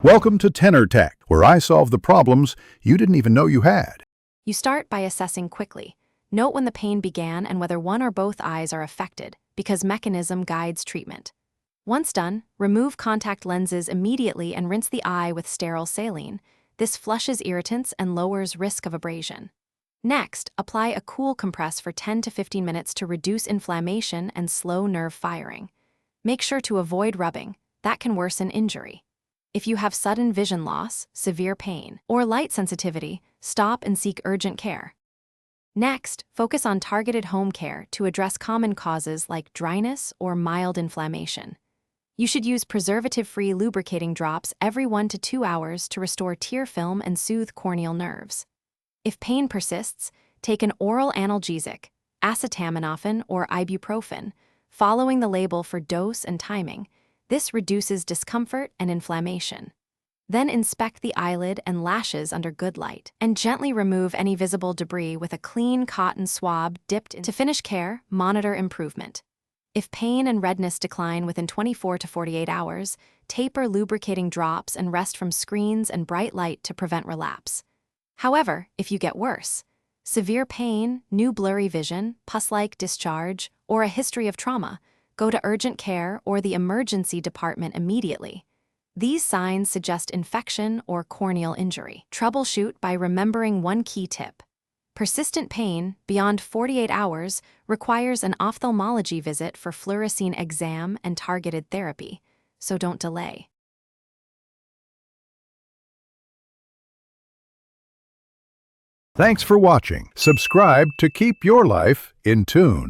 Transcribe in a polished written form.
Welcome to Tenor Tech, where I solve the problems you didn't even know you had. You start by assessing quickly. Note when the pain began and whether one or both eyes are affected, because mechanism guides treatment. Once done, remove contact lenses immediately and rinse the eye with sterile saline. This flushes irritants and lowers risk of abrasion. Next, apply a cool compress for 10 to 15 minutes to reduce inflammation and slow nerve firing. Make sure to avoid rubbing. That can worsen injury. If you have sudden vision loss, severe pain, or light sensitivity, stop and seek urgent care. Next, focus on targeted home care to address common causes like dryness or mild inflammation. You should use preservative-free lubricating drops every 1 to 2 hours to restore tear film and soothe corneal nerves. If pain persists, take an oral analgesic, acetaminophen or ibuprofen, following the label for dose and timing. This reduces discomfort and inflammation. Then inspect the eyelid and lashes under good light, and gently remove any visible debris with a clean cotton swab dipped in. To finish care, monitor improvement. If pain and redness decline within 24 to 48 hours, taper lubricating drops and rest from screens and bright light to prevent relapse. However, if you get worse, severe pain, new blurry vision, pus-like discharge, or a history of trauma, go to urgent care or the emergency department immediately. These signs suggest infection or corneal injury. Troubleshoot by remembering one key tip. Persistent pain, beyond 48 hours, requires an ophthalmology visit for fluorescein exam and targeted therapy, so don't delay. Thanks for watching. Subscribe to keep your life in tune.